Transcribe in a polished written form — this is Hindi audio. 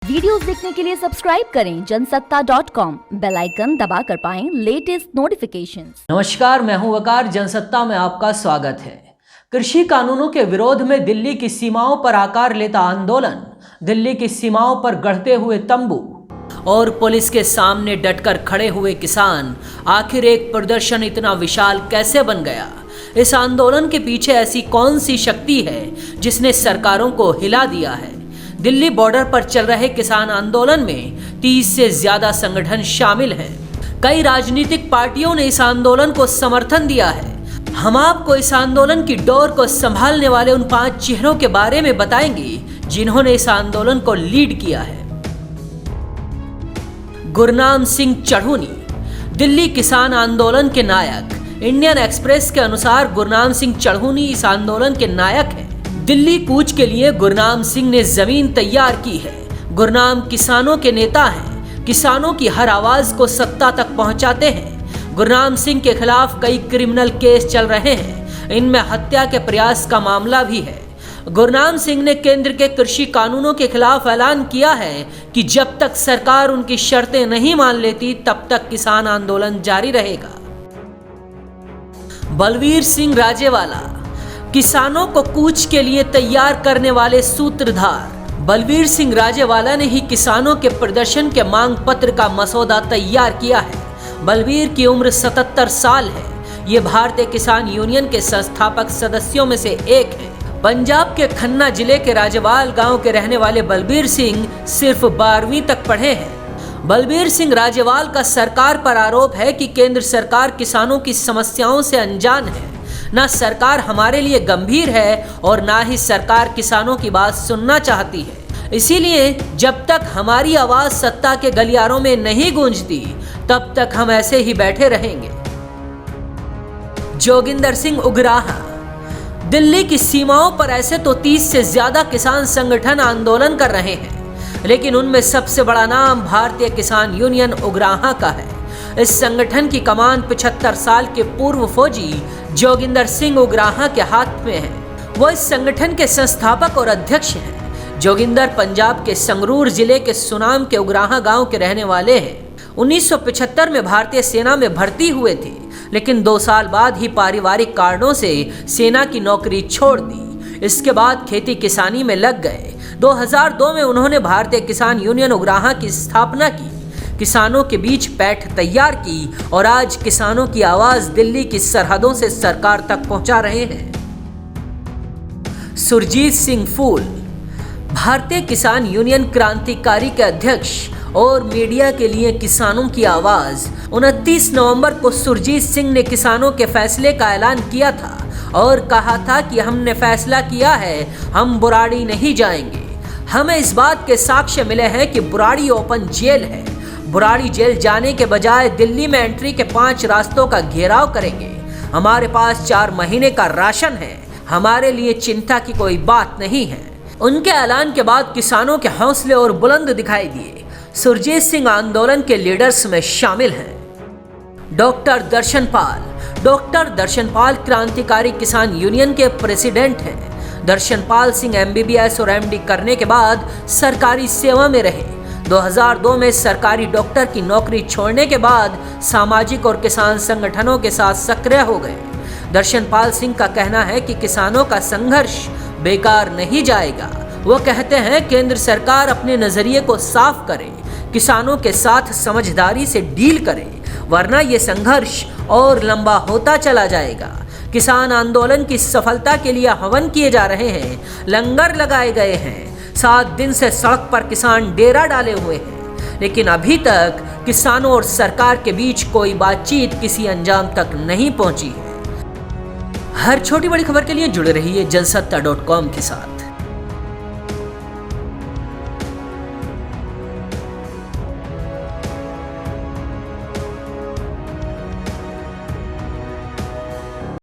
वीडियोस देखने के लिए सब्सक्राइब करें जनसत्ता.com, बेल आइकन दबाकर पाएं लेटेस्ट नोटिफिकेशंस। नमस्कार, मैं हूं वकार। जनसत्ता में आपका स्वागत है। कृषि कानूनों के विरोध में दिल्ली की सीमाओं पर आकार लेता आंदोलन, दिल्ली की सीमाओं पर गढ़ते हुए तंबू और पुलिस के सामने डटकर खड़े हुए किसान। आखिर एक प्रदर्शन इतना विशाल कैसे बन गया? इस आंदोलन के पीछे ऐसी कौन सी शक्ति है जिसने सरकारों को हिला दिया है? दिल्ली बॉर्डर पर चल रहे किसान आंदोलन में 30 से ज्यादा संगठन शामिल हैं। कई राजनीतिक पार्टियों ने इस आंदोलन को समर्थन दिया है। हम आपको इस आंदोलन की डोर को संभालने वाले उन 5 चेहरों के बारे में बताएंगे जिन्होंने इस आंदोलन को लीड किया है। गुरनाम सिंह चढ़ूनी, दिल्ली किसान आंदोलन के नायक। इंडियन एक्सप्रेस के अनुसार गुरनाम सिंह चढ़ूनी इस आंदोलन के नायक हैं। दिल्ली कूच के लिए गुरनाम सिंह ने जमीन तैयार की है। गुरनाम किसानों के नेता हैं, किसानों की हर आवाज को सत्ता तक पहुंचाते हैं। गुरनाम सिंह के खिलाफ कई क्रिमिनल केस चल रहे हैं, इनमें हत्या के प्रयास का मामला भी है। गुरनाम सिंह ने केंद्र के कृषि कानूनों के खिलाफ ऐलान किया है कि जब तक सरकार उनकी शर्तें नहीं मान लेती तब तक किसान आंदोलन जारी रहेगा। बलवीर सिंह राजेवाला, किसानों को कूच के लिए तैयार करने वाले सूत्रधार। बलवीर सिंह राजेवाला ने ही किसानों के प्रदर्शन के मांग पत्र का मसौदा तैयार किया है। बलवीर की उम्र 77 साल है। ये भारतीय किसान यूनियन के संस्थापक सदस्यों में से एक है। पंजाब के खन्ना जिले के राजेवाल गांव के रहने वाले बलवीर सिंह सिर्फ 12वीं तक पढ़े हैं। बलवीर सिंह राजेवाल का सरकार पर आरोप है कि केंद्र सरकार किसानों की समस्याओं से अनजान है। ना सरकार हमारे लिए गंभीर है और ना ही सरकार किसानों की बात सुनना चाहती है। इसीलिए जब तक हमारी आवाज सत्ता के गलियारों में नहीं गूंजती तब तक हम ऐसे ही बैठे रहेंगे। जोगिंदर सिंह उगराहा, दिल्ली की सीमाओं पर ऐसे तो 30 से ज्यादा किसान संगठन आंदोलन कर रहे हैं, लेकिन उनमें सबसे बड़ा नाम भारतीय किसान यूनियन उगराहा का है। इस संगठन की कमान 75 साल के पूर्व फौजी जोगिंदर सिंह उगराहा के हाथ में है। वो इस संगठन के संस्थापक और अध्यक्ष हैं। जोगिंदर पंजाब के संगरूर जिले के सुनाम के उगराहा गांव के रहने वाले हैं। 1975 में भारतीय सेना में भर्ती हुए थे, लेकिन 2 साल बाद ही पारिवारिक कारणों से सेना की नौकरी छोड़ दी। इसके बाद खेती किसानी में लग गए। 2002 में उन्होंने भारतीय किसान यूनियन उगराहा की स्थापना की, किसानों के बीच पैठ तैयार की और आज किसानों की आवाज दिल्ली की सरहदों से सरकार तक पहुंचा रहे हैं। सुरजीत सिंह फूल, भारतीय किसान यूनियन क्रांतिकारी के अध्यक्ष और मीडिया के लिए किसानों की आवाज। 29 नवंबर को सुरजीत सिंह ने किसानों के फैसले का ऐलान किया था और कहा था कि हमने फैसला किया है, हम बुराड़ी नहीं जाएंगे। हमें इस बात के साक्ष्य मिले हैं कि बुराड़ी ओपन जेल है। बुराड़ी जेल जाने के बजाय दिल्ली में एंट्री के 5 रास्तों का घेराव करेंगे। हमारे पास 4 महीने का राशन है, हमारे लिए चिंता की कोई बात नहीं है। उनके ऐलान के बाद किसानों के हौसले और बुलंद दिखाई दिए। सुरजीत सिंह आंदोलन के लीडर्स में शामिल हैं। डॉक्टर दर्शन पाल क्रांतिकारी किसान यूनियन के प्रेसिडेंट हैं। दर्शन पाल सिंह MBBS और MD करने के बाद सरकारी सेवा में रहे। 2002 में सरकारी डॉक्टर की नौकरी छोड़ने के बाद सामाजिक और किसान संगठनों के साथ सक्रिय हो गए। दर्शनपाल सिंह का कहना है कि किसानों का संघर्ष बेकार नहीं जाएगा। वो कहते हैं केंद्र सरकार अपने नजरिए को साफ करे, किसानों के साथ समझदारी से डील करे, वरना ये संघर्ष और लंबा होता चला जाएगा। किसान आंदोलन की सफलता के लिए हवन किए जा रहे हैं, लंगर लगाए गए हैं। 7 दिन से सड़क पर किसान डेरा डाले हुए हैं, लेकिन अभी तक किसानों और सरकार के बीच कोई बातचीत किसी अंजाम तक नहीं पहुंची है। हर छोटी बड़ी खबर के लिए जुड़े रहिए जनसत्ता.com के साथ।